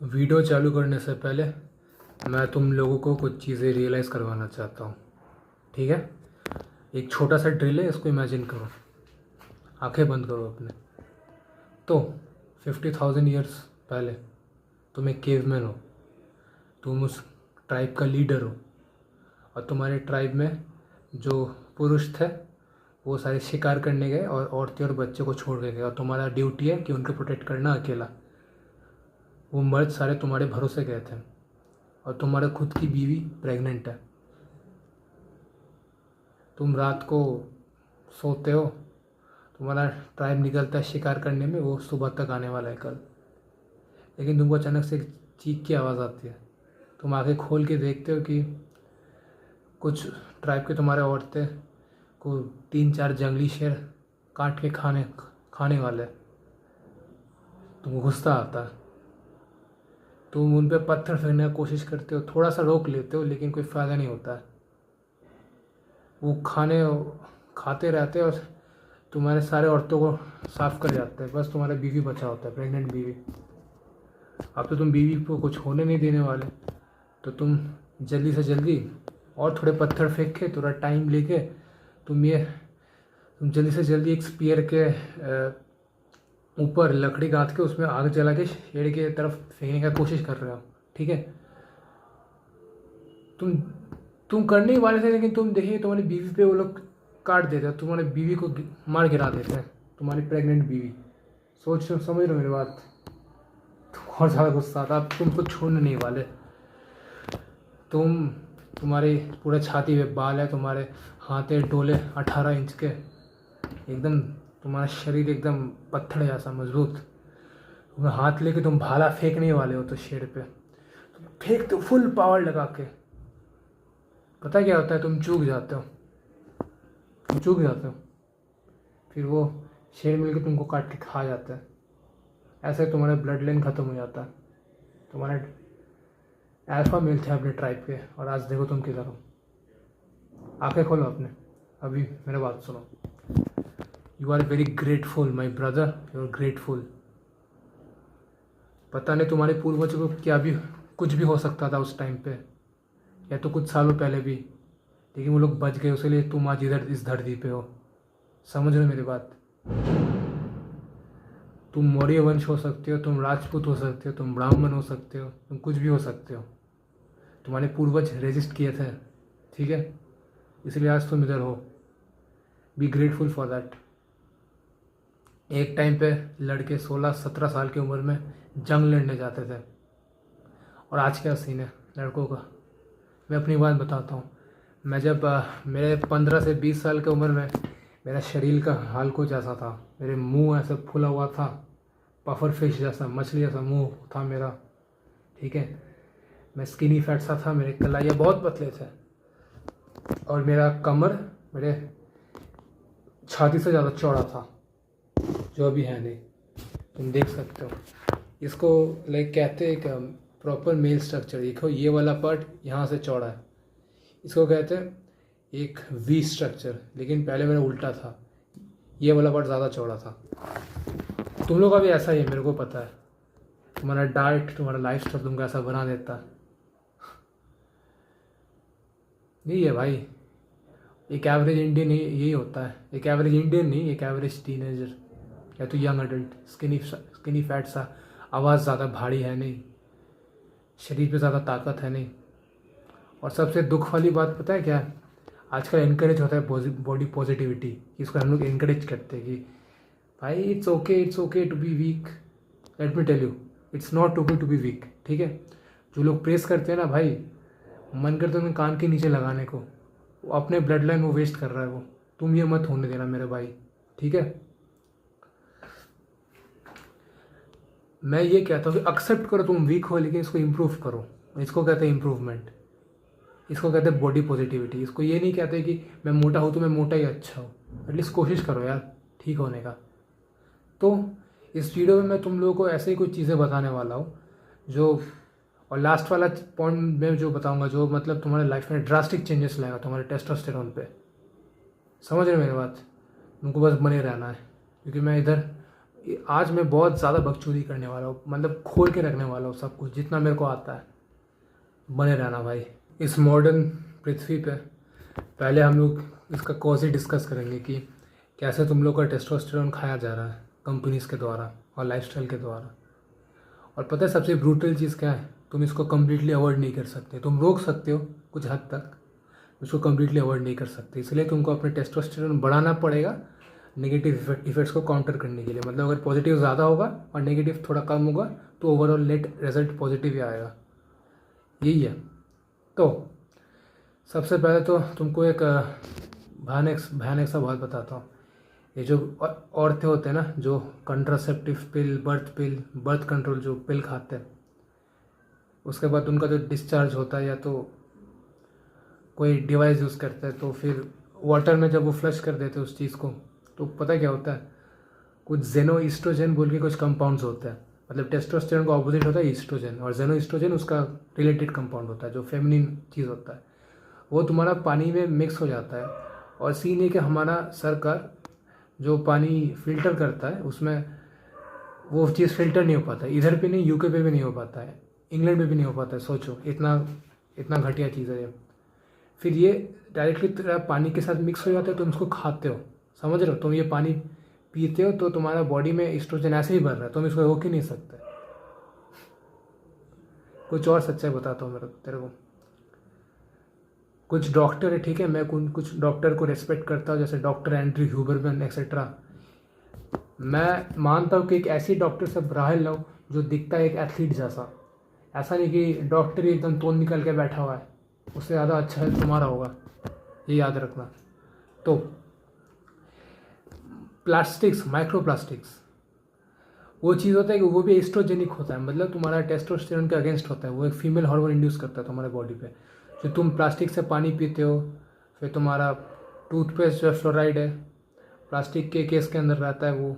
Video चालू करने से पहले मैं तुम लोगों को कुछ चीज़ें रियलाइज़ करवाना चाहता हूँ। ठीक है, एक छोटा सा ड्रिल है, इसको इमेजिन करो। आंखें बंद करो अपने। तो 50,000 ईयर्स पहले तुम एक केवमैन हो। तुम उस ट्राइब का लीडर हो और तुम्हारे ट्राइब में जो पुरुष थे वो सारे शिकार करने गए और औरतें और बच्चे को छोड़ के गए, और तुम्हारा ड्यूटी है कि उनको प्रोटेक्ट करना अकेला। वो मर्द सारे तुम्हारे भरोसे गए थे और तुम्हारे खुद की बीवी प्रेग्नेंट है। तुम रात को सोते हो, तुम्हारा ट्राइब निकलता है शिकार करने में, वो सुबह तक आने वाला है कल। लेकिन तुमको अचानक से एक चीख की आवाज़ आती है। तुम आंखें खोल के देखते हो कि कुछ ट्राइब के तुम्हारे औरतें को 3-4 जंगली शेर काट के खाने खाने वाले हैं। तुमको गुस्सा आता है। तुम उन पे पत्थर फेंकने की कोशिश करते हो, थोड़ा सा रोक लेते हो, लेकिन कोई फ़ायदा नहीं होता है। वो खाते रहते हैं और तुम्हारे सारे औरतों को साफ कर जाते हैं। बस तुम्हारा बीवी बचा होता है, प्रेग्नेंट बीवी। अब तो तुम बीवी को कुछ होने नहीं देने वाले, तो तुम जल्दी से जल्दी और थोड़े पत्थर फेंक के, थोड़ा टाइम लेके तुम जल्दी से जल्दी एक स्पीयर के ऊपर लकड़ी गांथ के उसमें आग जला के शेर की तरफ फेंकने का कोशिश कर रहे हो। ठीक है, तुम तुम करने ही वाले थे, लेकिन तुम देखिए तुम्हारी बीवी पे वो लोग काट देते हैं, तुम्हारी बीवी को मार गिरा देते हैं, तुम्हारी प्रेग्नेंट बीवी। समझ रहे हो मेरी बात? बहुत ज़्यादा गुस्सा आता, अब तुमको छोड़ने नहीं वाले। तुम्हारे पूरे छाती पे बाल है, तुम्हारे हाथे डोले 18 इंच के, एकदम तुम्हारा शरीर एकदम पत्थर जैसा मजबूत। तुम हाथ लेके तुम भाला फेंकने वाले हो तो शेर पे तुम फेंकते हो फुल पावर लगा के। पता क्या होता है? तुम चूक जाते हो, फिर वो शेर मिलकर तुमको काट के खा जाता है। ऐसे तुम्हारा ब्लड लाइन ख़त्म हो जाता है। तुम्हारे अल्फा मेल थे अपने ट्राइब के, और आज देखो तुम किधर हो। आंखें खोलो अपने, अभी मेरे बात सुनो। You are very grateful my brother, you are grateful. पता नहीं तुम्हारे पूर्वजों को क्या भी कुछ भी हो सकता था उस टाइम पे, या तो कुछ सालों पहले भी, लेकिन वो लोग बच गए, उसके तुम आज इधर इस धरती पे हो। समझ रहे हो मेरी बात? तुम मौर्य वंश हो सकते हो, तुम राजपूत हो सकते हो, तुम ब्राह्मण हो सकते हो, तुम कुछ भी हो सकते हो। तुम्हारे पूर्वज रेजिस्ट किए थे, ठीक है? इसलिए आज तुम इधर हो। Be grateful for that. एक टाइम पे लड़के 16-17 साल की उम्र में जंग लड़ने जाते थे, और आज क्या सीन है लड़कों का? मैं अपनी बात बताता हूँ। मैं जब मेरे 15 से 20 साल की उम्र में, मेरा शरीर का हाल कुछ ऐसा था। मेरे मुंह ऐसा फूला हुआ था, पफर फिश जैसा, मछली जैसा मुंह था मेरा। ठीक है, मैं स्किनी फैट सा था, मेरे कलाइयाँ बहुत पतले थे, और मेरा कमर मेरे छाती से ज़्यादा चौड़ा था, जो अभी है नहीं। तुम देख सकते हो इसको। लाइक कहते हैं कि प्रॉपर मेल स्ट्रक्चर। देखो ये वाला पार्ट यहाँ से चौड़ा है, इसको कहते हैं एक वी स्ट्रक्चर। लेकिन पहले मेरा उल्टा था, ये वाला पार्ट ज़्यादा चौड़ा था। तुम लोग का भी ऐसा ही है, मेरे को पता है। तुम्हारा डाइट, तुम्हारा लाइफ स्टाइल तुमको ऐसा बना देता है। यही है भाई, एक एवरेज इंडियन यही होता है। एक एवरेज इंडियन नहीं, एक एवरेज टीनेजर या तो यंग अडल्ट, स्किनी फैट सा, आवाज़ ज़्यादा भारी है नहीं, शरीर पे ज़्यादा ताकत है नहीं। और सबसे दुख वाली बात पता है क्या है? आजकल इनकरेज होता है बॉडी पॉजिटिविटी, इसको हम लोग इनकरेज करते हैं कि भाई it's okay to be weak. Let me tell you, it's not okay to be weak. ठीक है, जो लोग प्रेस करते हैं ना भाई, मन करते हैं उन्हें कान के नीचे लगाने को। वो अपने ब्लड लाइन वो वेस्ट कर रहा है वो। तुम ये मत होने देना मेरे भाई, ठीक है? मैं ये कहता हूँ कि एक्सेप्ट करो तुम वीक हो, लेकिन इसको इम्प्रूव करो। इसको कहते हैं इम्प्रूवमेंट, इसको कहते हैं बॉडी पॉजिटिविटी। इसको ये नहीं कहते कि मैं मोटा हूँ तो मैं मोटा ही अच्छा हूँ। एटलीस्ट कोशिश करो यार ठीक होने का। तो इस वीडियो में मैं तुम लोगों को ऐसे ही कुछ चीज़ें बताने वाला हूँ जो, और लास्ट वाला पॉइंट में जो बताऊँगा, जो मतलब तुम्हारे लाइफ में ड्रास्टिक चेंजेस लाएगा तुम्हारे टेस्टोस्टेरोन पे। समझ रहे हो मेरी बात? तुमको बस बने रहना है, क्योंकि मैं इधर आज मैं बहुत ज़्यादा बकचोदी करने वाला हूँ, मतलब खोल के रखने वाला हूँ सब कुछ जितना मेरे को आता है। बने रहना भाई इस मॉडर्न पृथ्वी पे। पहले हम लोग इसका कॉज ही डिस्कस करेंगे कि कैसे तुम लोग का टेस्टोस्टेरोन खाया जा रहा है कंपनीज़ के द्वारा और लाइफस्टाइल के द्वारा। और पता है सबसे ब्रूटल चीज़ क्या है, तुम इसको कम्प्लीटली अवॉइड नहीं कर सकते। तुम रोक सकते हो कुछ हद तक, इसको कम्प्लीटली अवॉइड नहीं कर सकते। इसलिए तुमको अपने टेस्टोस्टेरोन बढ़ाना पड़ेगा नेगेटिव इफेक्ट्स को काउंटर करने के लिए। मतलब अगर पॉजिटिव ज़्यादा होगा और नेगेटिव थोड़ा कम होगा तो ओवरऑल नेट रिजल्ट पॉजिटिव ही आएगा। यही है। तो सबसे पहले तो तुमको एक भयानक सा बात बताता हूँ। ये जो औरतें होते हैं ना जो कंट्रासेप्टिव पिल, बर्थ कंट्रोल जो पिल खाते हैं, उसके बाद उनका जो डिस्चार्ज होता है या तो कोई डिवाइस यूज़ करते हैं तो फिर वाटर में जब वो फ्लश कर देते हैं उस चीज़ को, तो पता क्या होता है, कुछ जेनो ईस्ट्रोजन बोल के कुछ कंपाउंड्स होते हैं। मतलब टेस्टोस्टेरोन का ऑपोजिट होता है ईस्ट्रोजन, और जेनो ईस्ट्रोजन उसका रिलेटेड कंपाउंड होता है जो फेमिनिन चीज़ होता है। वो तुम्हारा पानी में मिक्स हो जाता है। और सीन है कि हमारा सरकार जो पानी फिल्टर करता है उसमें वो चीज़ फिल्टर नहीं हो पाता है। इधर पे नहीं, यूके पे भी नहीं हो पाता है, इंग्लैंड में भी नहीं हो पाता है। सोचो इतना घटिया चीज़ है ये। फिर ये डायरेक्टली तेरा पानी के साथ मिक्स हो जाता है, तुम इसको खाते हो। समझ रहे हो, तुम ये पानी पीते हो तो तुम्हारा बॉडी में एस्ट्रोजन ऐसे ही बढ़ रहा है, तुम इसको रोक ही नहीं सकते। कुछ और सच्चाई बताता हूँ मेरे तेरे को। कुछ डॉक्टर है, ठीक है, मैं कुछ डॉक्टर को रिस्पेक्ट करता हूँ, जैसे डॉक्टर एंड्रयू ह्यूबरमैन एक्सेट्रा। मैं मानता हूँ कि एक ऐसी डॉक्टर से राह लो जो दिखता है एक एथलीट जैसा। ऐसा नहीं कि डॉक्टर ही एकदम तोड़ निकल के बैठा हुआ है, उससे ज़्यादा अच्छा है तुम्हारा होगा, ये याद रखना। तो प्लास्टिक्स, माइक्रो प्लास्टिक्स वो चीज़ होता है कि वो भी एस्ट्रोजेनिक होता है, मतलब तुम्हारा टेस्टोस्टेरोन के अगेंस्ट होता है। वो एक फीमेल हार्मोन इंड्यूस करता है तुम्हारे बॉडी पे। जो तुम प्लास्टिक से पानी पीते हो, फिर तुम्हारा टूथपेस्ट जो फ्लोराइड है प्लास्टिक के केस के अंदर रहता है, वो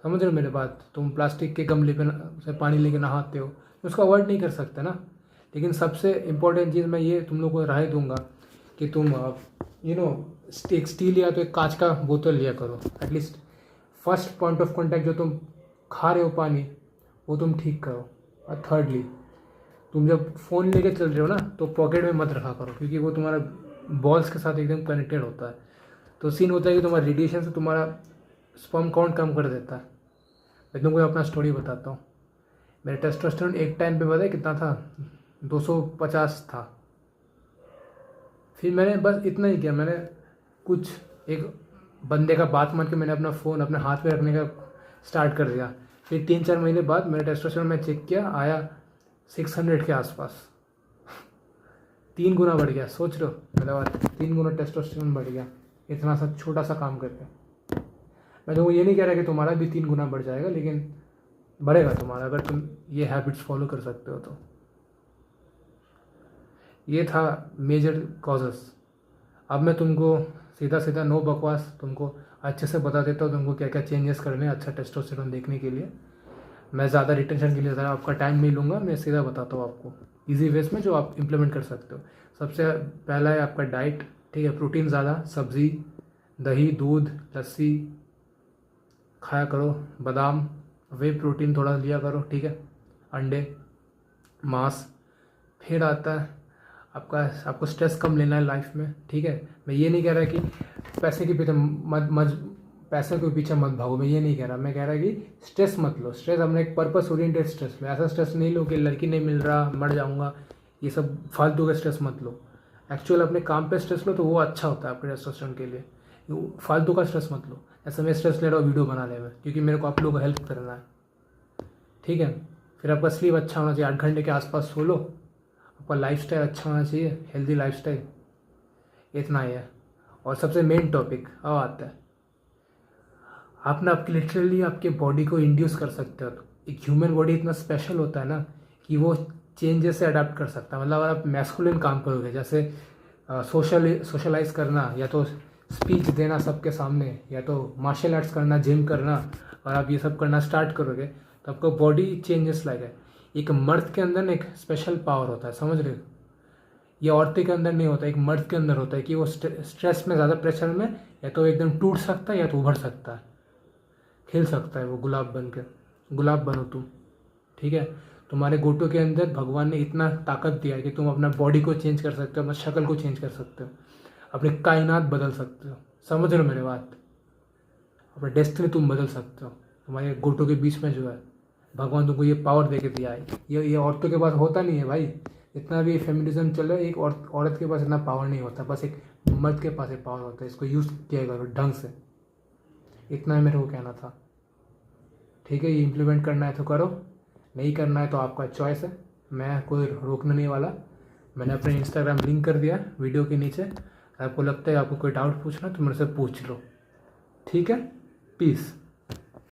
समझ रहे हो मेरे बात। तुम प्लास्टिक के गमले पे से पानी लेके नहाते हो, तो उसको अवॉइड नहीं कर सकते ना। लेकिन सबसे इम्पोर्टेंट चीज़ मैं ये तुम लोग को राय दूंगा कि तुम एक स्टील या तो एक कांच का बोतल लिया करो। At least first point of contact जो तुम खा रहे हो पानी, वो तुम ठीक करो। और थर्डली, तुम जब फ़ोन लेके चल रहे हो ना तो पॉकेट में मत रखा करो, क्योंकि वो तुम्हारा बॉल्स के साथ एकदम कनेक्टेड होता है। तो सीन होता है कि तुम्हारा रेडिएशन से तुम्हारा स्पर्म काउंट कम कर देता है। मैं तुमको अपना स्टोरी बताता हूँ। मेरा टेस्टोस्टेरोन एक टाइम पे पता है कितना था, 250 था। फिर मैंने बस इतना ही किया, मैंने कुछ एक बंदे का बात मान के मैंने अपना फ़ोन अपने हाथ में रखने का स्टार्ट कर दिया। फिर 3-4 महीने बाद मेरा टेस्टोस्टेरोन मैं चेक किया, आया 600 के आसपास। 3 गुना बढ़ गया। सोच लो मेरा बात, 3 गुना टेस्टोस्टेरोन बढ़ गया इतना सा छोटा सा काम करके। मैं तो ये नहीं कह रहा कि तुम्हारा भी 3 गुना बढ़ जाएगा, लेकिन बढ़ेगा तुम्हारा अगर तुम ये हैबिट्स फॉलो कर सकते हो तो। ये था मेजर कॉजेस। अब मैं तुमको सीधा सीधा नो बकवास तुमको अच्छे से बता देता हूँ तुमको क्या क्या चेंजेस करने हैं अच्छा टेस्टोस्टेरोन देखने के लिए। मैं ज़्यादा रिटेंशन के लिए ज़्यादा आपका टाइम नहीं लूँगा, मैं सीधा बताता हूँ आपको इजी वेज में जो आप इम्प्लीमेंट कर सकते हो। सबसे पहला है आपका डाइट, ठीक है। प्रोटीन ज़्यादा, सब्ज़ी, दही, दूध, लस्सी खाया करो, बादाम, वे प्रोटीन थोड़ा लिया करो, ठीक है, अंडे, मांस। फिर आता है आपको स्ट्रेस कम लेना है लाइफ में, ठीक है। मैं ये नहीं कह रहा कि पैसे के पीछे पैसे के पीछे मत भागो, मैं ये नहीं कह रहा। मैं कह रहा कि स्ट्रेस मत लो। स्ट्रेस हमने एक पर्पस ओरिएंटेड स्ट्रेस लो। ऐसा स्ट्रेस नहीं लो कि लड़की नहीं मिल रहा, मर जाऊंगा, ये सब फालतू का स्ट्रेस मत लो। एक्चुअल अपने काम पे स्ट्रेस लो तो वो अच्छा होता है आपके टेस्टोस्टेरोन के लिए। फालतू का स्ट्रेस मत लो। ऐसा मैं स्ट्रेस ले रहा हूँ वीडियो बनाने में, क्योंकि मेरे को आप लोगों को हेल्प करना है, ठीक है। फिर आपका स्लीप अच्छा होना चाहिए, 8 घंटे के आसपास सो लो। आपका लाइफस्टाइल अच्छा होना चाहिए, हेल्दी लाइफस्टाइल। इतना ही है। और सबसे मेन टॉपिक अब आता है, आप ना आपके लिटरली आपके बॉडी को इंड्यूस कर सकते हो। एक ह्यूमन बॉडी इतना स्पेशल होता है ना कि वो चेंजेस से अडाप्ट कर सकता है। मतलब अगर आप मैस्कुलिन काम करोगे, जैसे सोशलाइज करना, या तो स्पीच देना सबके सामने, या तो मार्शल आर्ट्स करना, जिम करना, और आप ये सब करना स्टार्ट करोगे तो आपका बॉडी चेंजेस लाएगा। एक मर्द के अंदर एक स्पेशल पावर होता है, समझ रहे हो। ये औरतें के अंदर नहीं होता, एक मर्द के अंदर होता है कि वो स्ट्रेस में, ज़्यादा प्रेशर में या तो एकदम टूट सकता है या तो उभर सकता है। खिल सकता है वो गुलाब बन के। गुलाब बनो तुम, ठीक है। तुम्हारे घुटनों के अंदर भगवान ने इतना ताकत दिया है कि तुम अपना बॉडी को चेंज कर सकते हो, अपना शक्ल को चेंज कर सकते हो, अपनी कायनात बदल सकते हो। समझ रहे हो मेरे बात? अपना डेस्टिनी तुम बदल सकते हो। तुम्हारे घुटनों के बीच में जो है भगवान तुमको ये पावर दे के दिया है। ये औरतों के पास होता नहीं है भाई। इतना भी फेमिनिज्म चल रहा है, एक औरत के पास इतना पावर नहीं होता, बस एक मर्द के पास एक पावर होता है। इसको यूज़ किया करो ढंग से। इतना मेरे को कहना था, ठीक है। ये इम्प्लीमेंट करना है तो करो, नहीं करना है तो आपका चॉइस है, मैं कोई रोकने नहीं वाला। मैंने अपने इंस्टाग्राम लिंक कर दिया वीडियो के नीचे। आपको लगता है आपको कोई डाउट पूछना तो मेरे से पूछ लो, ठीक है। पीस।